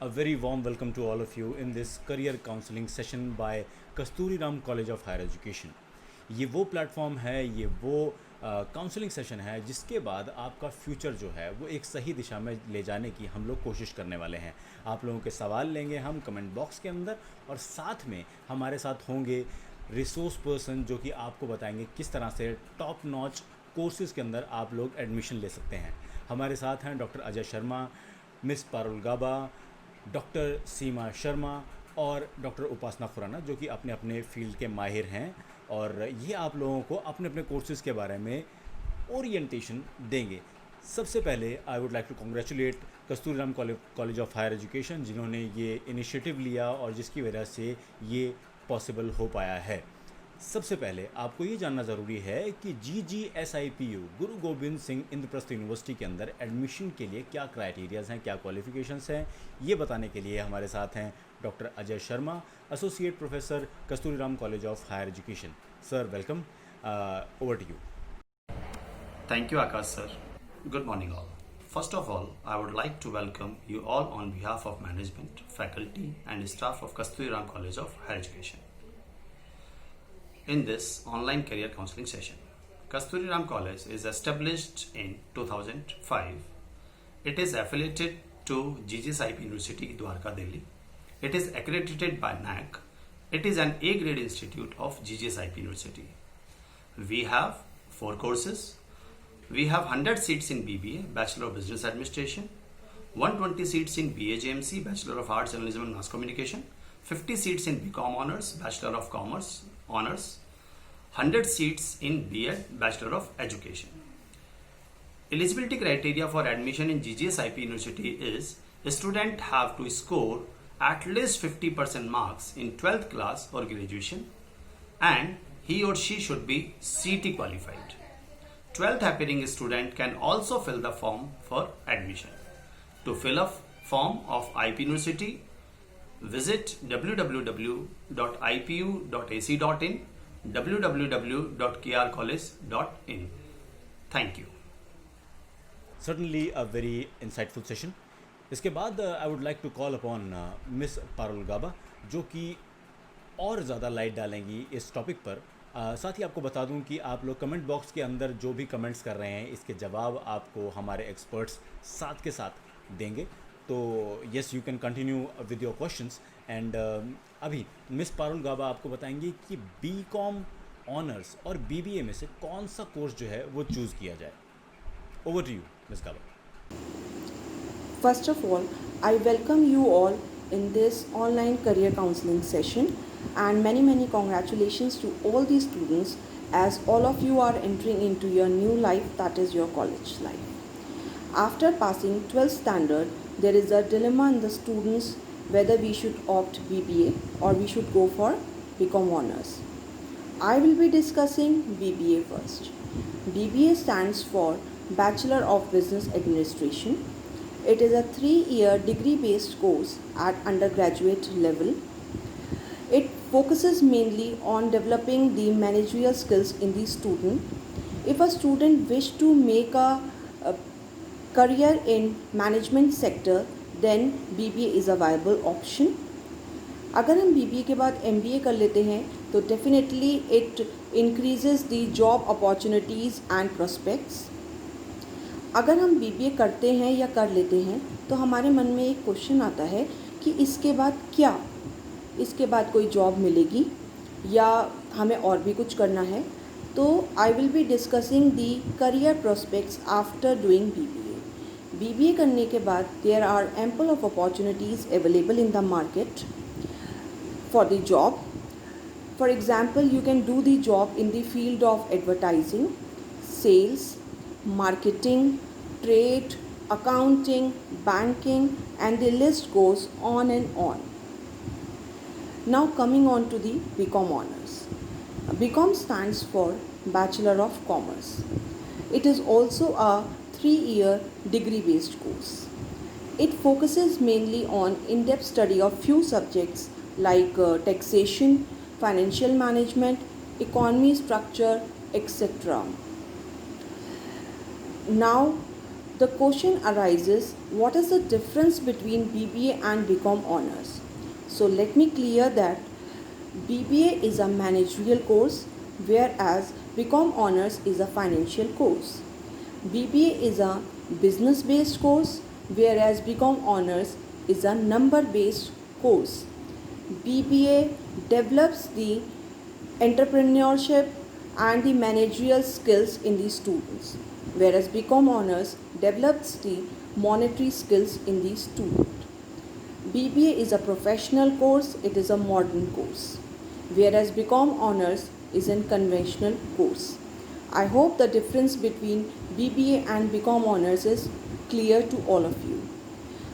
A very warm welcome to all of you in this career counseling session by Kasturi Ram college of higher education. ये वो platform है, ये वो counselling session है जिसके बाद आपका फ्यूचर जो है वो एक सही दिशा में ले जाने की हम लोग कोशिश करने वाले हैं। आप लोगों के सवाल लेंगे हम कमेंट बॉक्स के अंदर, और साथ में हमारे साथ होंगे रिसोर्स पर्सन जो कि आपको बताएंगे किस तरह से टॉप नॉच कोर्सेज़ के अंदर आप लोग एडमिशन ले सकते हैं। हमारे साथ हैं डॉक्टर अजय शर्मा, मिस पारुल गाबा, डॉक्टर सीमा शर्मा और डॉक्टर उपासना खुराना, जो कि अपने अपने फील्ड के माहिर हैं, और ये आप लोगों को अपने अपने कोर्सेज़ के बारे में ओरिएंटेशन देंगे। सबसे पहले I would like to congratulate Kasturi Ram college of higher education, जिन्होंने ये इनिशिएटिव लिया और जिसकी वजह से ये पॉसिबल हो पाया है। सबसे पहले आपको ये जानना ज़रूरी है कि GGSIPU गुरु गोविंद सिंह इंद्रप्रस्थ यूनिवर्सिटी के अंदर एडमिशन के लिए क्या क्राइटेरियाज़ हैं, क्या क्वालिफिकेशंस हैं। ये बताने के लिए हमारे साथ हैं doctor Ajay Sharma, associate professor Kasturi Ram college of higher education. Sir welcome, over to you. Thank you, Akash sir. Good morning, all. First of all, I would like to welcome you all on behalf of management, faculty, and staff of Kasturi Ram College of Higher Education. In this online career counseling session, Kasturi Ram College is established in 2005. It is affiliated to GGSIP University, Dwarka, Delhi. It is accredited by NAC. It is an A-grade institute of GGSIP University. We have 4 courses. We have 100 seats in BBA, Bachelor of Business Administration, 120 seats in BAJMC, Bachelor of Arts, Journalism and Mass Communication, 50 seats in BCom Honors, Bachelor of Commerce Honors, 100 seats in BEd, Bachelor of Education. Eligibility criteria for admission in GGSIP University is a student have to score at least 50% marks in 12th class or graduation, and he or she should be CET qualified. 12th appearing student can also fill the form for admission. To fill a form of IP University, visit www.ipu.ac.in, www.krcollege.in. Thank you. Certainly a very insightful session. इसके बाद I would like to call upon miss Parul Gaba, जो कि और ज़्यादा light डालेंगी इस topic पर। साथ ही आपको बता दूं कि आप लोग कमेंट बॉक्स के अंदर जो भी कमेंट्स कर रहे हैं, इसके जवाब आपको हमारे एक्सपर्ट्स साथ के साथ देंगे। तो yes, you can continue with your questions. And अभी मिस पारुल गाबा आपको बताएंगी कि BCom ऑनर्स और BBA में से कौन सा कोर्स जो है वो चूज़ किया जाए। Over to you miss Gaba. First of all, I welcome you all in this online career counseling session, and many congratulations to all the students, as all of you are entering into your new life, that is your college life. After passing 12th standard, there is a dilemma in the students whether we should opt BBA or we should go for BCom honors. I will be discussing BBA first. BBA stands for Bachelor of Business Administration. It is a 3-year degree-based course at undergraduate level. It focuses mainly on developing the managerial skills in the student. If a student wishes to make a career in management sector, then BBA is a viable option. अगर हम BBA के बाद MBA कर लेते हैं तो definitely it increases the job opportunities and prospects. अगर हम BBA करते हैं या कर लेते हैं तो हमारे मन में एक क्वेश्चन आता है कि इसके बाद क्या, इसके बाद कोई जॉब मिलेगी या हमें और भी कुछ करना है। तो I will be discussing the career prospects after doing BBA. BBA करने के बाद there are ample of opportunities available in the market for the job. For example, you can do the job in the field of advertising, sales, marketing, trade, accounting, banking, and the list goes on and on. Now coming on to the BCom honors. BCom stands for Bachelor of Commerce. It is also a 3-year degree-based course. It focuses mainly on in-depth study of few subjects like taxation, financial management, economy structure, etc. Now the question arises, what is the difference between BBA and BCom honors? So let me clear that BBA is a managerial course, whereas BCom honors is a financial course. BBA is a business based course, whereas BCom honors is a number based course. BBA develops the entrepreneurship and the managerial skills in the students, whereas BCom honors develops the monetary skills in the student. BBA is a professional course, it is a modern course, whereas BCom honors is a conventional course. I hope the difference between BBA and BCom honors is clear to all of you.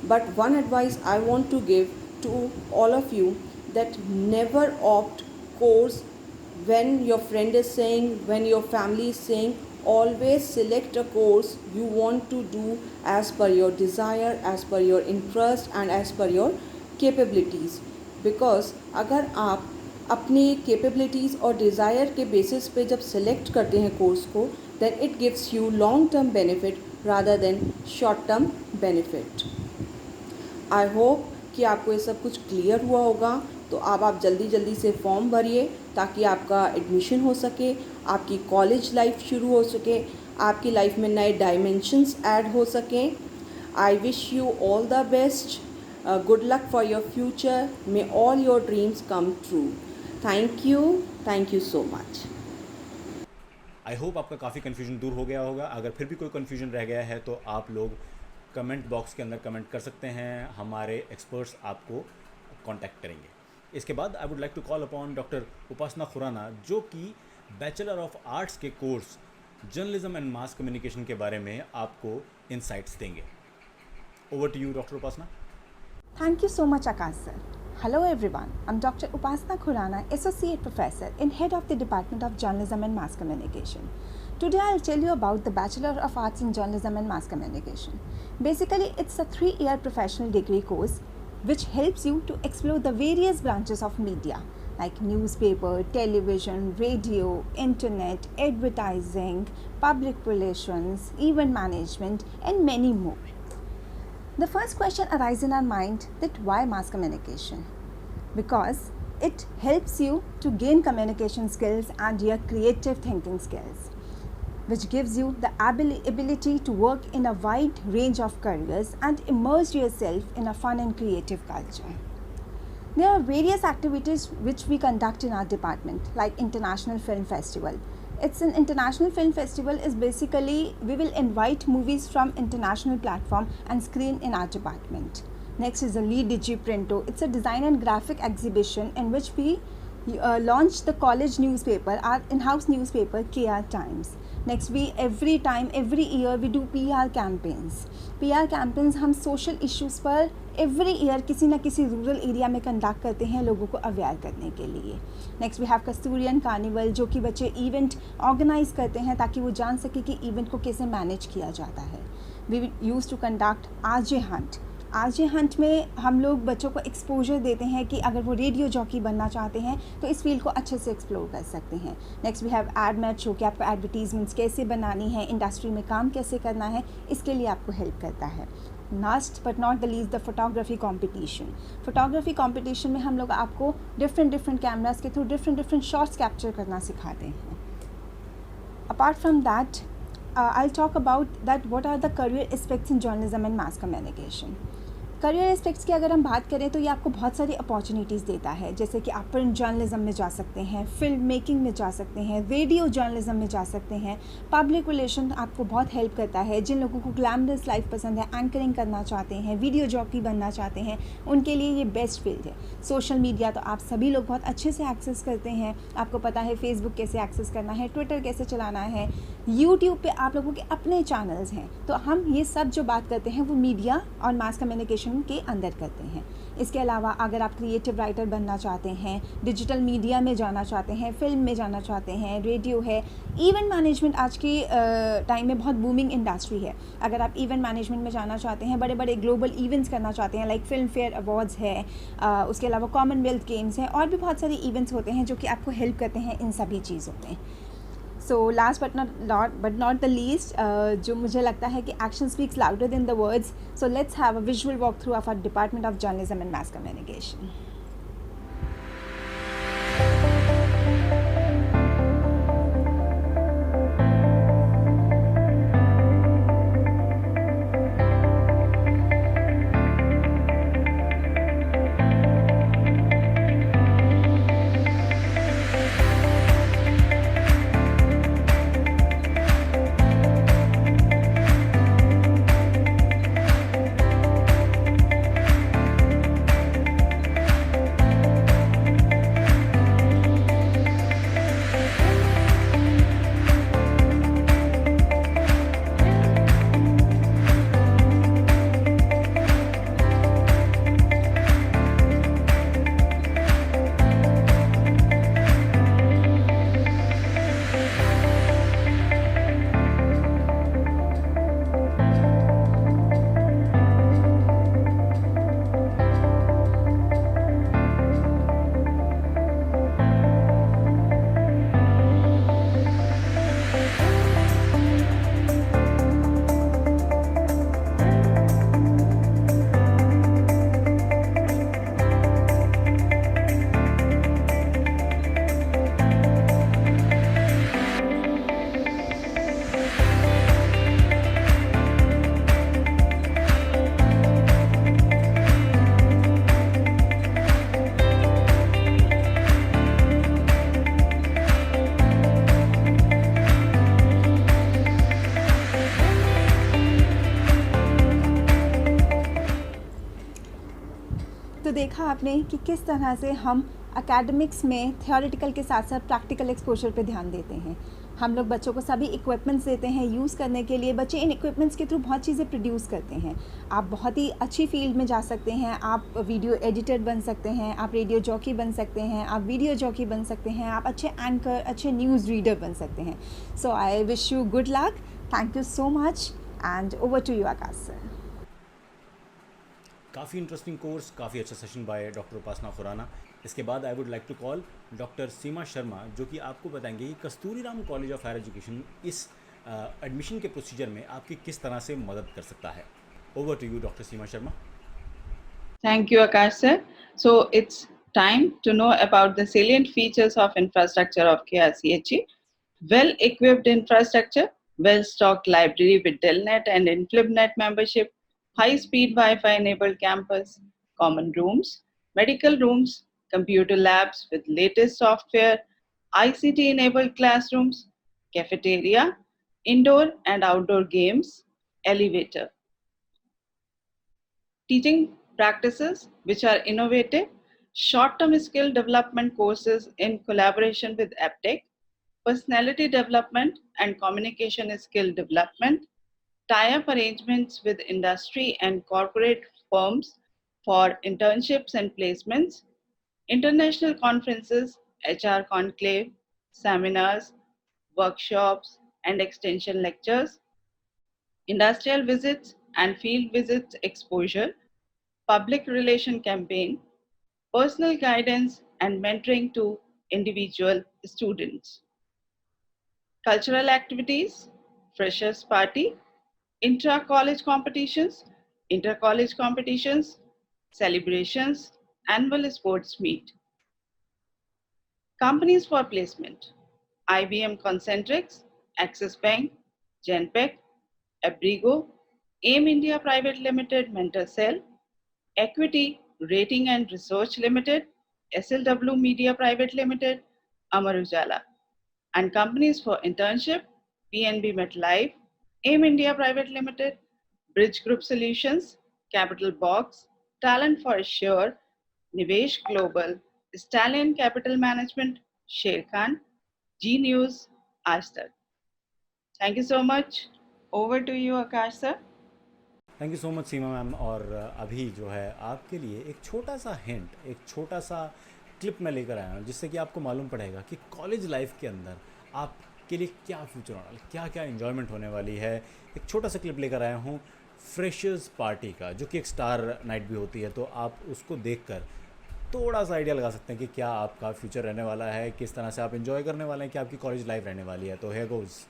But one advice I want to give to all of you, that never opt course when your friend is saying, when your family is saying. Always select a course you want to do as per your desire, as per your interest and as per your capabilities. Because अगर आप अपनी capabilities और desire के basis पे जब select करते हैं course को, then it gives you long term benefit rather than short term benefit. I hope कि आपको ये सब कुछ क्लियर हुआ होगा. तो आप जल्दी से फॉर्म भरिए ताकि आपका एडमिशन हो सके, आपकी कॉलेज लाइफ शुरू हो सके, आपकी लाइफ में नए डायमेंशंस ऐड हो सकें. आई wish you all the best. Good luck for your future. May all your dreams come true. Thank you so much. I hope आपका काफ़ी कन्फ्यूजन दूर हो गया होगा. अगर फिर भी कोई कन्फ्यूजन रह गया है तो आप लोग कमेंट बॉक्स के अंदर कमेंट कर सकते हैं. हमारे एक्सपर्ट्स आपको कांटेक्ट करेंगे. इसके बाद I would like to call upon doctor Upasana Khurana, जो कि बैचलर ऑफ आर्ट्स के course journalism and mass communication के बारे में आपको इनसाइट्स देंगे. Over to you doctor Upasana. Thank you so much, Akash sir. Hello everyone, I'm Dr. Upasana Khurana, Associate Professor and Head of the Department of Journalism and Mass Communication. Today I'll tell you about the Bachelor of Arts in Journalism and Mass Communication. Basically, it's a 3-year professional degree course which helps you to explore the various branches of media like newspaper, television, radio, internet, advertising, public relations, event management and many more. The first question arises in our mind, that why mass communication? Because it helps you to gain communication skills and your creative thinking skills, which gives you the ability to work in a wide range of careers and immerse yourself in a fun and creative culture. There are various activities which we conduct in our department, like International Film Festival. It's an international film festival. Is basically we will invite movies from international platform and screen in our department. Next is the Lee Digi Printo. It's a design and graphic exhibition in which we launch the college newspaper, our in-house newspaper KR Times. Next, every year we do PR campaigns. PR campaigns हम social issues पर every year किसी न किसी rural area में conduct करते हैं लोगों को aware करने के लिए. Next we have Kasturian Carnival, जो कि बच्चे event organize करते हैं ताकि वो जान सके कि event को कैसे manage किया जाता है. We used to conduct RJ Hunt. RJ Hunt में हम लोग बच्चों को एक्सपोजर देते हैं कि अगर वो रेडियो जॉकी बनना चाहते हैं तो इस फील्ड को अच्छे से एक्सप्लोर कर सकते हैं. Next we have ad match show, कि आपको एडवर्टीजमेंट्स कैसे बनानी है, इंडस्ट्री में काम कैसे करना है, इसके लिए आपको हेल्प करता है. Last but not the least, the photography competition. Photography competition में हम लोग आपको डिफरेंट कैमरास के थ्रू डिफरेंट शॉट्स कैप्चर करना सिखाते हैं. Apart from that I'll talk about that what are the career aspects in journalism and mass communication. Career aspects की अगर हम बात करें तो ये आपको बहुत सारी अपॉर्चुनिटीज़ देता है, जैसे कि आप प्रिंट जर्नलिज्म में जा सकते हैं, फिल्म मेकिंग में जा सकते हैं, रेडियो जर्नलिज्म में जा सकते हैं. पब्लिक रिलेशन आपको बहुत हेल्प करता है. जिन लोगों को ग्लैमरस लाइफ पसंद है, एंकरिंग करना चाहते हैं, वीडियो जॉकी बनना चाहते हैं, उनके लिए ये बेस्ट फील्ड है. सोशल मीडिया तो आप सभी लोग बहुत अच्छे से एक्सेस करते हैं. आपको पता है फेसबुक कैसे एक्सेस करना है, ट्विटर कैसे चलाना है, यूट्यूब पे आप लोगों के अपने चैनल्स हैं. तो हम ये सब जो बात करते हैं वो मीडिया और मास कम्युनिकेशन के अंदर करते हैं. इसके अलावा अगर आप क्रिएटिव राइटर बनना चाहते हैं, डिजिटल मीडिया में जाना चाहते हैं, फिल्म में जाना चाहते हैं, रेडियो है, इवेंट मैनेजमेंट आज की टाइम में बहुत बूमिंग इंडस्ट्री है. अगर आप इवेंट मैनेजमेंट में जाना चाहते हैं, बड़े बड़े ग्लोबल इवेंट्स करना चाहते हैं, लाइक फिल्म फेयर अवार्ड्स है, उसके अलावा कॉमनवेल्थ गेम्स हैं, और भी बहुत सारे इवेंट्स होते हैं जो कि आपको हेल्प करते हैं इन सभी चीज़ों में. So last but not the least, जो मुझे लगता है कि action speaks louder than the words, so let's have a visual walk through of our department of journalism and mass communication. तो देखा आपने कि किस तरह से हम एकेडमिक्स में थियोरेटिकल के साथ साथ प्रैक्टिकल एक्सपोजर पे ध्यान देते हैं. हम लोग बच्चों को सभी इक्विपमेंट्स देते हैं यूज़ करने के लिए. बच्चे इन इक्विपमेंट्स के थ्रू बहुत चीज़ें प्रोड्यूस करते हैं. आप बहुत ही अच्छी फील्ड में जा सकते हैं. आप वीडियो एडिटर बन सकते हैं, आप रेडियो जॉकी बन सकते हैं, आप वीडियो जॉकी बन सकते हैं, आप अच्छे एंकर, अच्छे न्यूज़ रीडर बन सकते हैं. So I wish you good luck. Thank you so much and over to you Aakash sir. काफ़ी इंटरेस्टिंग कोर्स, काफ़ी अच्छा session by doctor Upasana Khurana. इसके बाद I would like to call doctor Seema Sharma, जो कि आपको बताएंगे कि Kasturi Ram college of higher education इस एडमिशन के प्रोसीजर में आपकी किस तरह से मदद कर सकता है. Over to you doctor Seema Sharma. Thank you, Akash sir. So it's time to know about the salient features of infrastructure of KRCHE. Well-equipped infrastructure, well-stocked library with Telnet and InflibNet membership, high-speed Wi-Fi enabled campus, common rooms, medical rooms, computer labs with latest software, ICT enabled classrooms, cafeteria, indoor and outdoor games, elevator. Teaching practices which are innovative, short-term skill development courses in collaboration with EPTEC, personality development and communication skill development, tie-up arrangements with industry and corporate firms for internships and placements, international conferences, HR conclave, seminars, workshops, and extension lectures, industrial visits and field visits exposure, public relation campaign, personal guidance and mentoring to individual students. Cultural activities, freshers party, intra-college competitions, inter-college competitions, celebrations, annual sports meet. Companies for placement, IBM Concentrix, Axis Bank, Genpact, Abrigo, AIM India Private Limited, Mentor Cell, Equity Rating and Research Limited, SLW Media Private Limited, Amar Ujala. And companies for internship, PNB MetLife, AIM India Private Limited, Bridge Group Solutions, Capital Box, Talent for Sure, Nivesh Global, Stallion Capital Management, Sherkhan, G News, Aaj Tak. Thank you so much. Over to you, Akash sir. Thank you so much Seema ma'am. और अभी जो है आपके लिए एक छोटा सा hint, एक छोटा सा क्लिप मैं लेकर आया हूँ, जिससे कि आपको मालूम पड़ेगा कि कॉलेज लाइफ के अंदर आपके लिए क्या फ्यूचर होने वाला, क्या क्या इन्जॉयमेंट होने वाली है. एक छोटा सा क्लिप लेकर आया हूँ फ्रेशर्स पार्टी का, जो कि एक स्टार नाइट भी होती है. तो आप उसको देखकर थोड़ा सा आइडिया लगा सकते हैं कि क्या आपका फ्यूचर रहने वाला है, किस तरह से आप इन्जॉय करने वाले हैं, क्या आपकी कॉलेज लाइफ रहने वाली है। तो हियर गोज़।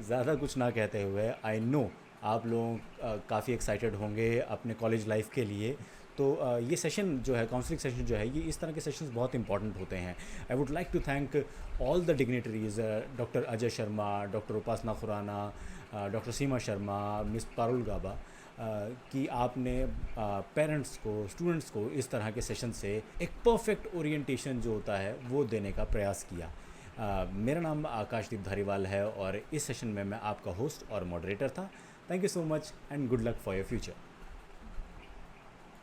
ज़्यादा कुछ ना कहते हुए, आई नो आप लोग काफ़ी एक्साइटेड होंगे अपने कॉलेज लाइफ के लिए। तो ये सेशन जो है, काउंसलिंग सेशन जो है, ये इस तरह के सेशंस बहुत इंपॉर्टेंट होते हैं। I would like to thank all the dignitaries, doctor Ajay Sharma, doctor Upasana Khurana, doctor Seema Sharma, miss Parul Gaba, कि आपने पेरेंट्स को, स्टूडेंट्स को इस तरह के सेशन से एक परफेक्ट ओरिएंटेशन जो होता है वो देने का प्रयास किया। मेरा नाम आकाशदीप धारीवाल है और इस सेशन में मैं आपका होस्ट और मॉडरेटर था। Thank you so much and good luck for your future.